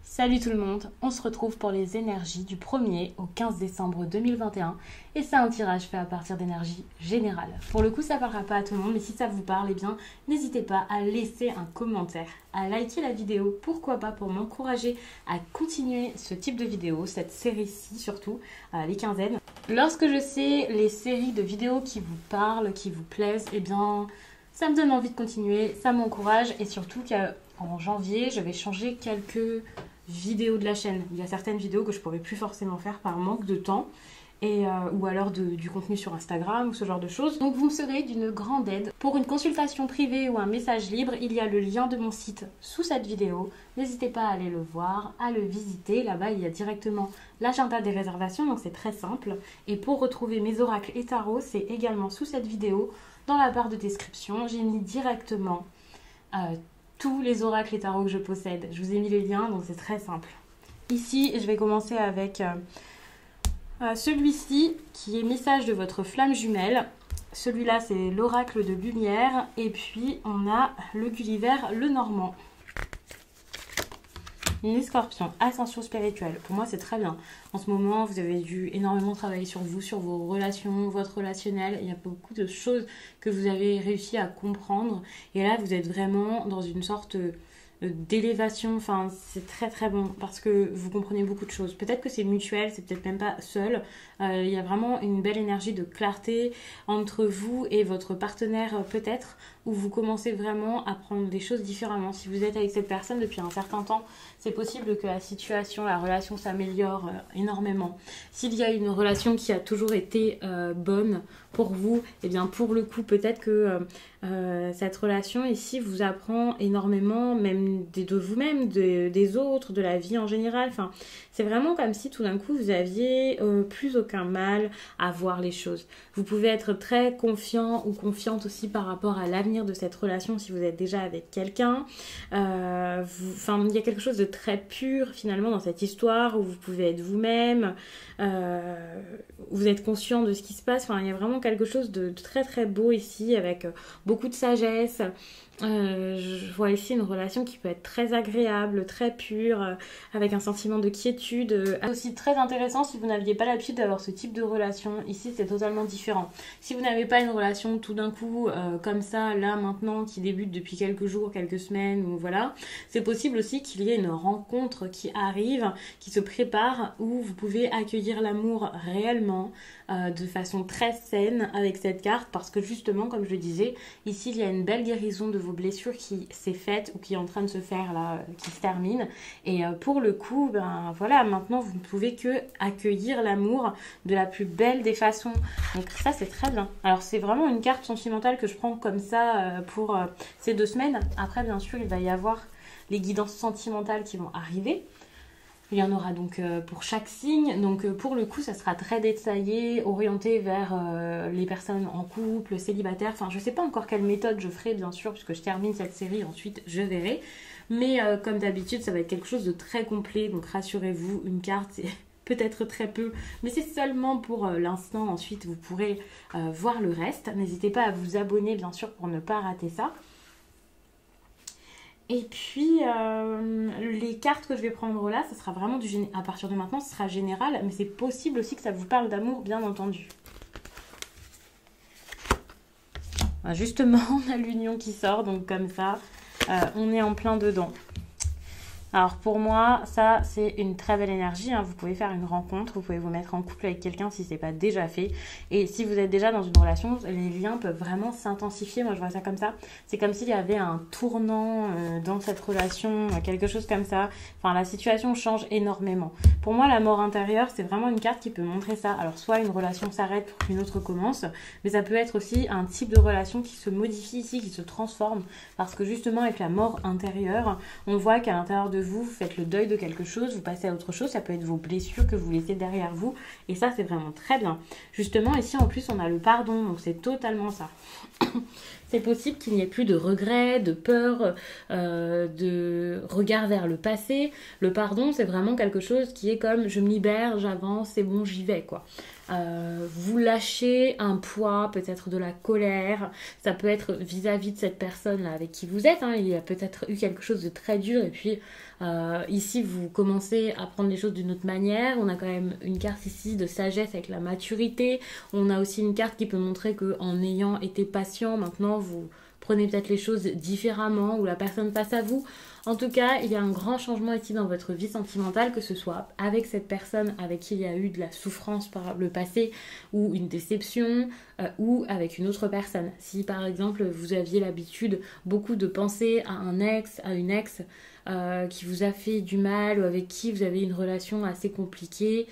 Salut tout le monde, on se retrouve pour les énergies du 1er au 15 décembre 2021 et c'est un tirage fait à partir d'énergie générale. Pour le coup ça parlera pas à tout le monde mais si ça vous parle, eh bien n'hésitez pas à laisser un commentaire, à liker la vidéo, pourquoi pas pour m'encourager à continuer ce type de vidéo, cette série-ci surtout, les quinzaines. Lorsque je sais les séries de vidéos qui vous parlent, qui vous plaisent, eh bien ça me donne envie de continuer, ça m'encourage et surtout qu'en janvier je vais changer quelques vidéos de la chaîne. Il y a certaines vidéos que je pourrais plus forcément faire par manque de temps ou alors du contenu sur Instagram ou ce genre de choses. Donc vous me serez d'une grande aide. Pour une consultation privée ou un message libre, il y a le lien de mon site sous cette vidéo. N'hésitez pas à aller le voir, à le visiter. Là-bas, il y a directement l'agenda des réservations, donc c'est très simple. Et pour retrouver mes oracles et tarots, c'est également sous cette vidéo. Dans la barre de description, j'ai mis directement tous les oracles et tarots que je possède. Je vous ai mis les liens, donc c'est très simple. Ici, je vais commencer avec celui-ci, qui est message de votre flamme jumelle. Celui-là, c'est l'oracle de lumière. Et puis, on a le Gulliver, le Normand. Une Scorpion, ascension spirituelle. Pour moi, c'est très bien. En ce moment, vous avez dû énormément travailler sur vous, sur vos relations, votre relationnel. Il y a beaucoup de choses que vous avez réussi à comprendre. Et là, vous êtes vraiment dans une sorte d'élévation. Enfin, c'est très très bon parce que vous comprenez beaucoup de choses. Peut-être que c'est mutuel, c'est peut-être même pas seul. Il y a vraiment une belle énergie de clarté entre vous et votre partenaire peut-être, où vous commencez vraiment à prendre les choses différemment. Si vous êtes avec cette personne depuis un certain temps, c'est possible que la situation, la relation s'améliore énormément. S'il y a une relation qui a toujours été bonne pour vous, et bien pour le coup, peut-être que cette relation ici vous apprend énormément, même de vous-même, des autres, de la vie en général. Enfin, c'est vraiment comme si tout d'un coup vous aviez plus aucun mal à voir les choses. Vous pouvez être très confiant ou confiante aussi par rapport à l'avenir de cette relation si vous êtes déjà avec quelqu'un. Enfin, il y a quelque chose de très pur finalement dans cette histoire où vous pouvez être vous-même, vous êtes conscient de ce qui se passe. Enfin, il y a vraiment quelque chose de très très beau ici avec beaucoup de sagesse. Je vois ici une relation qui peut être très agréable, très pure, avec un sentiment de quiétude. Aussi très intéressant si vous n'aviez pas l'habitude d'avoir ce type de relation. Ici, c'est totalement différent. Si vous n'avez pas une relation tout d'un coup, comme ça, là, maintenant, qui débute depuis quelques jours, quelques semaines, ou voilà, c'est possible aussi qu'il y ait une rencontre qui arrive, qui se prépare, où vous pouvez accueillir l'amour réellement, de façon très saine avec cette carte, parce que justement, comme je le disais, ici, il y a une belle guérison de vos blessures qui s'est faite ou qui est en train de se faire là, qui se termine. Et pour le coup, ben voilà, maintenant vous ne pouvez que accueillir l'amour de la plus belle des façons. Donc ça, c'est très bien. Alors c'est vraiment une carte sentimentale que je prends comme ça pour ces 2 semaines. Après, bien sûr, il va y avoir les guidances sentimentales qui vont arriver. Il y en aura donc pour chaque signe. Donc pour le coup, ça sera très détaillé, orienté vers les personnes en couple, célibataires. Enfin, je ne sais pas encore quelle méthode je ferai, bien sûr, puisque je termine cette série. Ensuite, je verrai. Mais comme d'habitude, ça va être quelque chose de très complet. Donc rassurez-vous, une carte, c'est peut-être très peu. Mais c'est seulement pour l'instant. Ensuite, vous pourrez voir le reste. N'hésitez pas à vous abonner, bien sûr, pour ne pas rater ça. Et puis, les cartes que je vais prendre là, ça sera vraiment à partir de maintenant, ce sera général, mais c'est possible aussi que ça vous parle d'amour, bien entendu. Justement, on a l'union qui sort, donc comme ça, on est en plein dedans. Alors pour moi, ça c'est une très belle énergie, hein. Vous pouvez faire une rencontre, vous pouvez vous mettre en couple avec quelqu'un si ce n'est pas déjà fait. Et si vous êtes déjà dans une relation, les liens peuvent vraiment s'intensifier. Moi je vois ça comme ça. C'est comme s'il y avait un tournant dans cette relation, quelque chose comme ça. Enfin, la situation change énormément. Pour moi, la mort intérieure, c'est vraiment une carte qui peut montrer ça. Alors soit une relation s'arrête pour qu'une autre commence, mais ça peut être aussi un type de relation qui se modifie ici, qui se transforme. Parce que justement avec la mort intérieure, on voit qu'à l'intérieur de vous faites le deuil de quelque chose, vous passez à autre chose, ça peut être vos blessures que vous laissez derrière vous, et ça c'est vraiment très bien. Justement ici en plus on a le pardon, donc c'est totalement ça. c'est possible qu'il n'y ait plus de regrets, de peur, de regard vers le passé. Le pardon, c'est vraiment quelque chose qui est comme je me libère, j'avance, c'est bon, j'y vais, quoi. Vous lâchez un poids, peut-être de la colère, ça peut être vis-à-vis de cette personne-là avec qui vous êtes, hein. Il y a peut-être eu quelque chose de très dur et puis ici vous commencez à prendre les choses d'une autre manière. On a quand même une carte ici de sagesse avec la maturité, on a aussi une carte qui peut montrer qu'en ayant été patient, maintenant vous prenez peut-être les choses différemment ou la personne face à vous. En tout cas, il y a un grand changement ici dans votre vie sentimentale, que ce soit avec cette personne avec qui il y a eu de la souffrance par le passé ou une déception ou avec une autre personne. Si par exemple vous aviez l'habitude beaucoup de penser à un ex, à une ex qui vous a fait du mal ou avec qui vous avez une relation assez compliquée,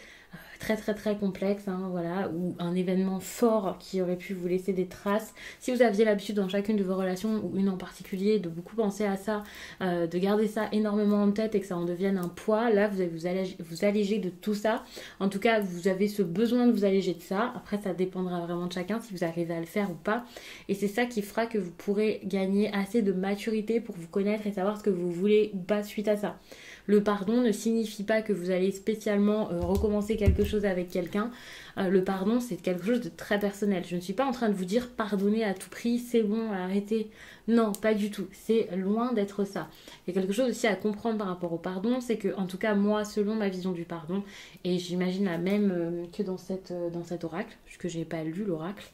très très très complexe, hein, voilà, ou un événement fort qui aurait pu vous laisser des traces. Si vous aviez l'habitude dans chacune de vos relations, ou une en particulier, de beaucoup penser à ça, de garder ça énormément en tête et que ça en devienne un poids, là vous allez vous alléger de tout ça. En tout cas, vous avez ce besoin de vous alléger de ça. Après, ça dépendra vraiment de chacun si vous arrivez à le faire ou pas. Et c'est ça qui fera que vous pourrez gagner assez de maturité pour vous connaître et savoir ce que vous voulez ou pas suite à ça. Le pardon ne signifie pas que vous allez spécialement recommencer quelque chose avec quelqu'un. Le pardon, c'est quelque chose de très personnel. Je ne suis pas en train de vous dire pardonner à tout prix, c'est bon, arrêtez. Non, pas du tout. C'est loin d'être ça. Il y a quelque chose aussi à comprendre par rapport au pardon, c'est que, en tout cas, moi, selon ma vision du pardon, et j'imagine la même que dans cet oracle, puisque je n'ai pas lu l'oracle,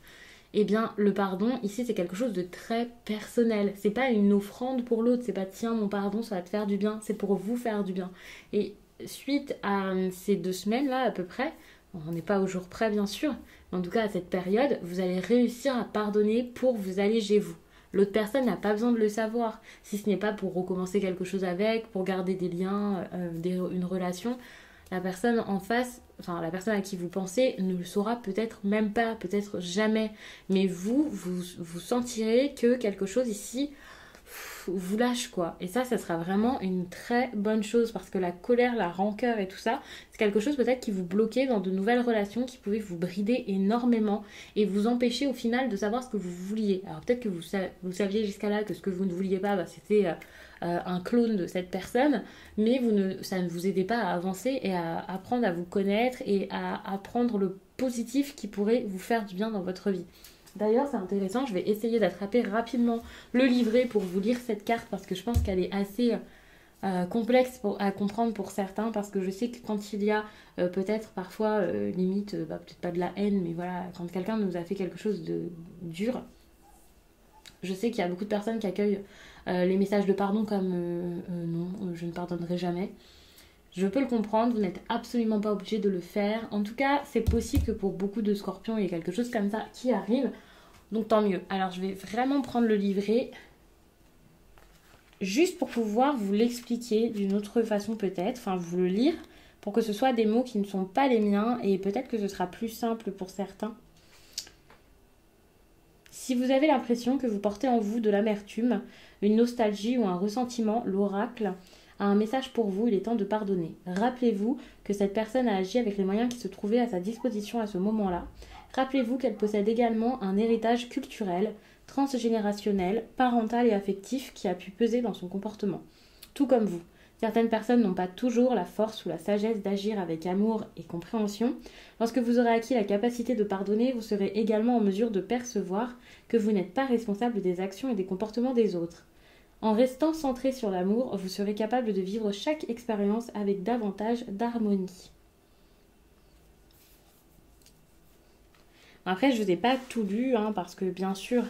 eh bien, le pardon, ici, c'est quelque chose de très personnel. C'est pas une offrande pour l'autre. C'est pas, tiens, mon pardon, ça va te faire du bien. C'est pour vous faire du bien. Et suite à ces 2 semaines-là, à peu près, on n'est pas au jour près, bien sûr, mais en tout cas, à cette période, vous allez réussir à pardonner pour vous alléger, vous. L'autre personne n'a pas besoin de le savoir. Si ce n'est pas pour recommencer quelque chose avec, pour garder des liens, une relation, la personne en face, enfin la personne à qui vous pensez ne le saura peut-être même pas, peut-être jamais. Mais vous sentirez que quelque chose ici vous lâche, quoi. Et ça sera vraiment une très bonne chose parce que la colère, la rancœur et tout ça, c'est quelque chose peut-être qui vous bloquait dans de nouvelles relations, qui pouvait vous brider énormément et vous empêcher au final de savoir ce que vous vouliez. Alors peut-être que vous saviez jusqu'à là que ce que vous ne vouliez pas, c'était un clone de cette personne, mais ça ne vous aidait pas à avancer et à apprendre à vous connaître et à apprendre le positif qui pourrait vous faire du bien dans votre vie. D'ailleurs, c'est intéressant, je vais essayer d'attraper rapidement le livret pour vous lire cette carte parce que je pense qu'elle est assez complexe à comprendre pour certains, parce que je sais que quand il y a peut-être parfois limite, peut-être pas de la haine, mais voilà, quand quelqu'un nous a fait quelque chose de dur, je sais qu'il y a beaucoup de personnes qui accueillent les messages de pardon comme non, je ne pardonnerai jamais. Je peux le comprendre, vous n'êtes absolument pas obligé de le faire. En tout cas, c'est possible que pour beaucoup de scorpions, il y ait quelque chose comme ça qui arrive. Donc tant mieux. Alors je vais vraiment prendre le livret juste pour pouvoir vous l'expliquer d'une autre façon peut-être. Enfin, vous le lire pour que ce soit des mots qui ne sont pas les miens et peut-être que ce sera plus simple pour certains. Si vous avez l'impression que vous portez en vous de l'amertume, une nostalgie ou un ressentiment, l'oracle a un message pour vous, il est temps de pardonner. Rappelez-vous que cette personne a agi avec les moyens qui se trouvaient à sa disposition à ce moment-là. Rappelez-vous qu'elle possède également un héritage culturel, transgénérationnel, parental et affectif qui a pu peser dans son comportement. Tout comme vous. Certaines personnes n'ont pas toujours la force ou la sagesse d'agir avec amour et compréhension. Lorsque vous aurez acquis la capacité de pardonner, vous serez également en mesure de percevoir que vous n'êtes pas responsable des actions et des comportements des autres. En restant centré sur l'amour, vous serez capable de vivre chaque expérience avec davantage d'harmonie. Après, je ne vous ai pas tout lu, parce que bien sûr,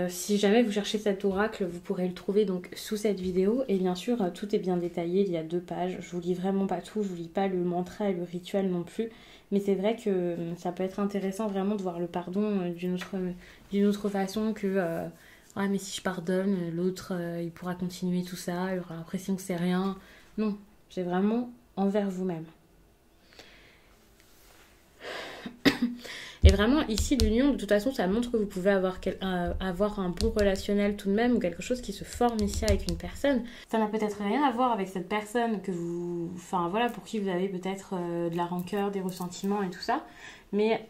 si jamais vous cherchez cet oracle, vous pourrez le trouver donc sous cette vidéo. Et bien sûr, tout est bien détaillé, il y a 2 pages. Je vous lis vraiment pas tout, je vous lis pas le mantra et le rituel non plus. Mais c'est vrai que ça peut être intéressant vraiment de voir le pardon d'une autre façon que... ouais, mais si je pardonne, l'autre, il pourra continuer tout ça, il aura l'impression que c'est rien. Non, c'est vraiment envers vous-même. Et vraiment, ici, l'union, de toute façon, ça montre que vous pouvez avoir un bon relationnel tout de même, ou quelque chose qui se forme ici avec une personne. Ça n'a peut-être rien à voir avec cette personne que vous... Enfin, voilà, pour qui vous avez peut-être de la rancœur, des ressentiments et tout ça. Mais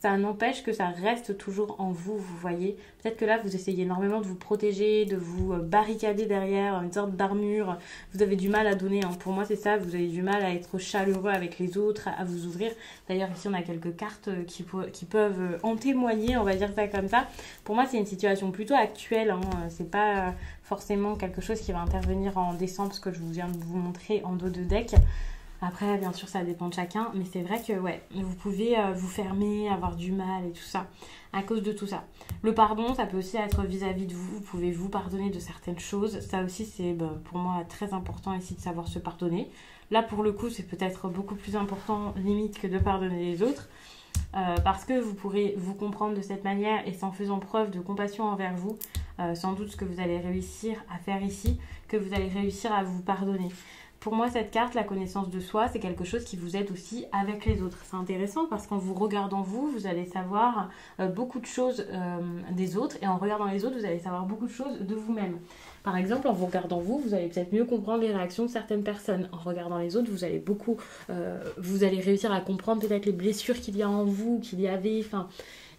ça n'empêche que ça reste toujours en vous, vous voyez. Peut-être que là, vous essayez énormément de vous protéger, de vous barricader derrière une sorte d'armure. Vous avez du mal à donner, hein. Pour moi, c'est ça. Vous avez du mal à être chaleureux avec les autres, à vous ouvrir. D'ailleurs, ici, on a quelques cartes qui peuvent en témoigner, on va dire ça comme ça. Pour moi, c'est une situation plutôt actuelle, hein. C'est pas forcément quelque chose qui va intervenir en décembre, ce que je viens de vous montrer en dos de deck. Après, bien sûr, ça dépend de chacun, mais c'est vrai que ouais, vous pouvez vous fermer, avoir du mal et tout ça, à cause de tout ça. Le pardon, ça peut aussi être vis-à-vis de vous. Vous pouvez vous pardonner de certaines choses. Ça aussi, c'est pour moi très important ici de savoir se pardonner. Là, pour le coup, c'est peut-être beaucoup plus important, limite, que de pardonner les autres. Parce que vous pourrez vous comprendre de cette manière et c'est en faisant preuve de compassion envers vous, sans doute ce que vous allez réussir à faire ici, que vous allez réussir à vous pardonner. Pour moi, cette carte, la connaissance de soi, c'est quelque chose qui vous aide aussi avec les autres. C'est intéressant parce qu'en vous regardant vous allez savoir beaucoup de choses des autres et en regardant les autres, vous allez savoir beaucoup de choses de vous-même. Par exemple, en vous regardant vous allez peut-être mieux comprendre les réactions de certaines personnes. En regardant les autres, vous allez réussir à comprendre peut-être les blessures qu'il y a en vous, qu'il y avait. Enfin,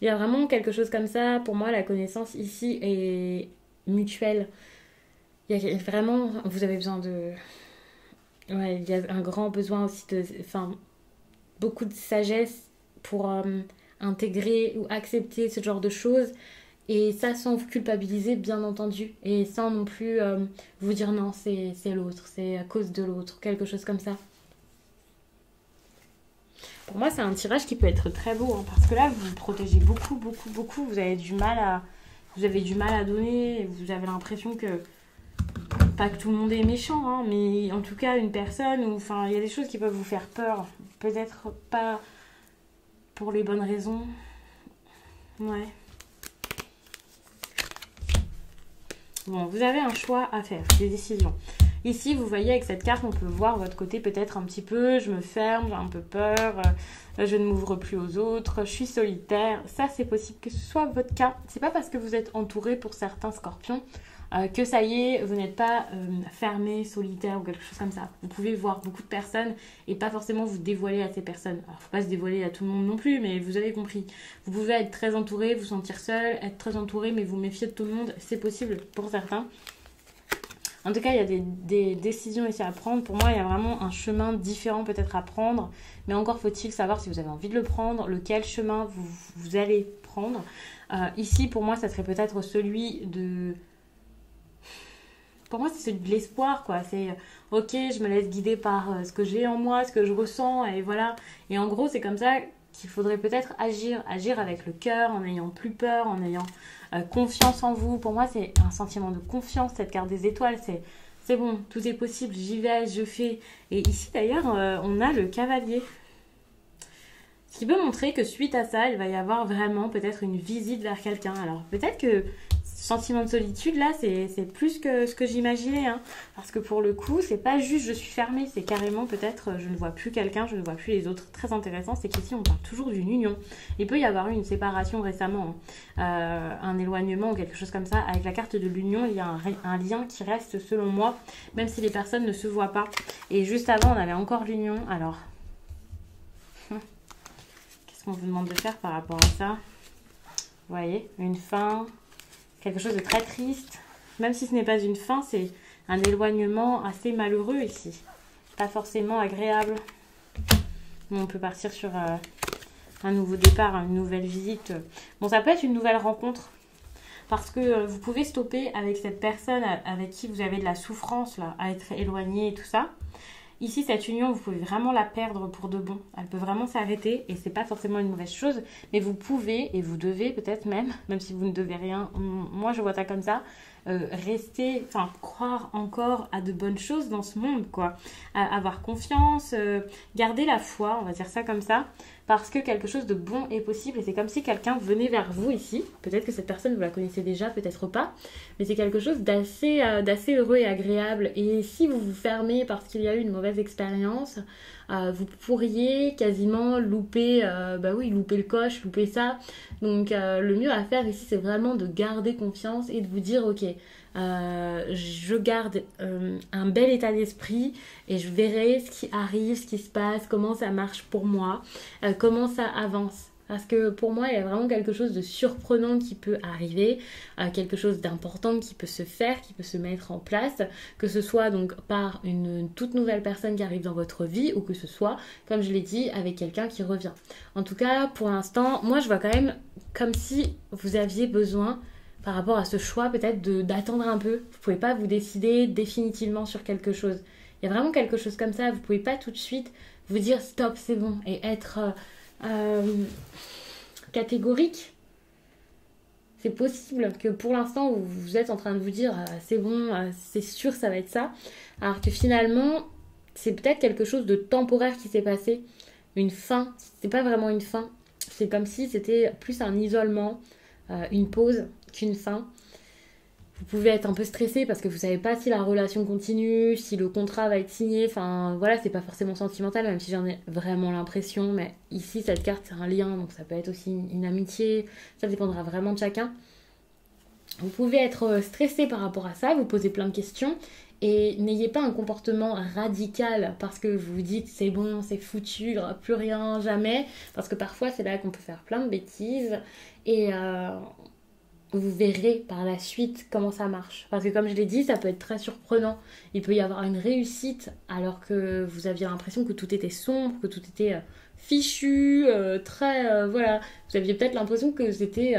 il y a vraiment quelque chose comme ça. Pour moi, la connaissance ici est mutuelle. Il y a vraiment, vous avez besoin de... Ouais, il y a un grand besoin aussi beaucoup de sagesse pour intégrer ou accepter ce genre de choses. Et ça sans vous culpabiliser, bien entendu. Et sans non plus vous dire non, c'est l'autre, c'est à cause de l'autre, quelque chose comme ça. Pour moi, c'est un tirage qui peut être très beau, hein, parce que là, vous vous protégez beaucoup, beaucoup, beaucoup. Vous avez du mal à donner. Vous avez l'impression que... Pas que tout le monde est méchant, hein, mais en tout cas une personne où il y a des choses qui peuvent vous faire peur. Peut-être pas pour les bonnes raisons. Ouais. Bon, vous avez un choix à faire, des décisions. Ici, vous voyez, avec cette carte, on peut voir votre côté peut-être un petit peu, je me ferme, j'ai un peu peur, je ne m'ouvre plus aux autres, je suis solitaire. Ça, c'est possible que ce soit votre cas. C'est pas parce que vous êtes entouré pour certains scorpions que ça y est, vous n'êtes pas fermé, solitaire ou quelque chose comme ça. Vous pouvez voir beaucoup de personnes et pas forcément vous dévoiler à ces personnes. Alors, faut pas se dévoiler à tout le monde non plus, mais vous avez compris. Vous pouvez être très entouré, vous sentir seul, être très entouré, mais vous méfier de tout le monde. C'est possible pour certains. En tout cas, il y a des décisions ici à prendre. Pour moi, il y a vraiment un chemin différent peut-être à prendre. Mais encore faut-il savoir si vous avez envie de le prendre, lequel chemin vous allez prendre. Ici, pour moi, ça serait peut-être celui de... Pour moi, c'est celui de l'espoir, quoi. C'est, ok, je me laisse guider par ce que j'ai en moi, ce que je ressens, et voilà. Et en gros, c'est comme ça qu'il faudrait peut-être agir. Agir avec le cœur, en n'ayant plus peur, en ayant confiance en vous. Pour moi, c'est un sentiment de confiance, cette carte des étoiles. C'est bon, tout est possible, j'y vais, je fais. Et ici, d'ailleurs, on a le cavalier. Ce qui peut montrer que suite à ça, il va y avoir vraiment peut-être une visite vers quelqu'un. Alors, peut-être que ce sentiment de solitude, là, c'est plus que ce que j'imaginais. Hein. Parce que pour le coup, c'est pas juste je suis fermée, c'est carrément peut-être je ne vois plus quelqu'un, je ne vois plus les autres. Très intéressant, c'est qu'ici, on parle toujours d'une union. Il peut y avoir eu une séparation récemment, hein. Un éloignement ou quelque chose comme ça. Avec la carte de l'union, il y a un lien qui reste, selon moi, même si les personnes ne se voient pas. Et juste avant, on avait encore l'union. Alors... Qu'est-ce qu'on vous demande de faire par rapport à ça? Vous voyez, une fin, quelque chose de très triste. Même si ce n'est pas une fin, c'est un éloignement assez malheureux ici. Pas forcément agréable. On peut partir sur un nouveau départ, une nouvelle visite. Bon, ça peut être une nouvelle rencontre. Parce que vous pouvez stopper avec cette personne avec qui vous avez de la souffrance, là, à être éloigné et tout ça. Ici, cette union, vous pouvez vraiment la perdre pour de bon. Elle peut vraiment s'arrêter et c'est pas forcément une mauvaise chose. Mais vous pouvez et vous devez peut-être même si vous ne devez rien, moi je vois ça comme ça, croire encore à de bonnes choses dans ce monde, quoi. Avoir confiance, garder la foi, on va dire ça comme ça. Parce que quelque chose de bon est possible et c'est comme si quelqu'un venait vers vous ici. Peut-être que cette personne, vous la connaissez déjà, peut-être pas. Mais c'est quelque chose d'assez heureux et agréable. Et si vous vous fermez parce qu'il y a eu une mauvaise expérience, vous pourriez quasiment louper le coche, louper ça. Donc le mieux à faire ici, c'est vraiment de garder confiance et de vous dire, ok, je garde un bel état d'esprit et je verrai ce qui arrive, ce qui se passe, comment ça marche pour moi, comment ça avance. Parce que pour moi, il y a vraiment quelque chose de surprenant qui peut arriver, quelque chose d'important qui peut se faire, qui peut se mettre en place, que ce soit donc par une toute nouvelle personne qui arrive dans votre vie ou que ce soit, comme je l'ai dit, avec quelqu'un qui revient. En tout cas, pour l'instant, moi je vois quand même comme si vous aviez besoin, par rapport à ce choix peut-être d'attendre un peu. Vous ne pouvez pas vous décider définitivement sur quelque chose. Il y a vraiment quelque chose comme ça, vous ne pouvez pas tout de suite vous dire stop, c'est bon, et être catégorique. C'est possible que pour l'instant vous êtes en train de vous dire c'est bon, c'est sûr ça va être ça, alors que finalement c'est peut-être quelque chose de temporaire qui s'est passé, une fin, c'est pas vraiment une fin, c'est comme si c'était plus un isolement, une pause qu'une fin. Vous pouvez être un peu stressé parce que vous savez pas si la relation continue, si le contrat va être signé. Enfin voilà, c'est pas forcément sentimental, même si j'en ai vraiment l'impression. Mais ici, cette carte, c'est un lien, donc ça peut être aussi une amitié. Ça dépendra vraiment de chacun. Vous pouvez être stressé par rapport à ça, vous posez plein de questions. Et n'ayez pas un comportement radical parce que vous vous dites c'est bon, c'est foutu, il n'y aura plus rien, jamais. Parce que parfois, c'est là qu'on peut faire plein de bêtises. Et vous verrez par la suite comment ça marche. Parce que comme je l'ai dit, ça peut être très surprenant. Il peut y avoir une réussite alors que vous aviez l'impression que tout était sombre, que tout était fichu, très... voilà. Vous aviez peut-être l'impression que c'était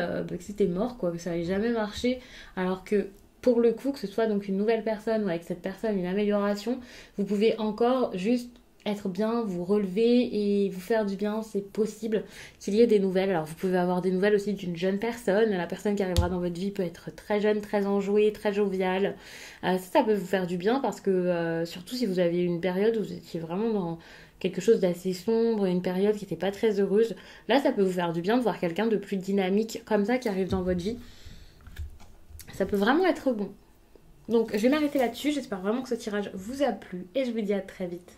mort, quoi, que ça n'allait jamais marcher. Alors que pour le coup, que ce soit donc une nouvelle personne ou avec cette personne une amélioration, vous pouvez encore juste être bien, vous relever et vous faire du bien, c'est possible qu'il y ait des nouvelles. Alors vous pouvez avoir des nouvelles aussi d'une jeune personne, la personne qui arrivera dans votre vie peut être très jeune, très enjouée, très joviale. Ça peut vous faire du bien parce que surtout si vous aviez une période où vous étiez vraiment dans quelque chose d'assez sombre, une période qui n'était pas très heureuse, là ça peut vous faire du bien de voir quelqu'un de plus dynamique comme ça qui arrive dans votre vie. Ça peut vraiment être bon. Donc je vais m'arrêter là-dessus, j'espère vraiment que ce tirage vous a plu et je vous dis à très vite.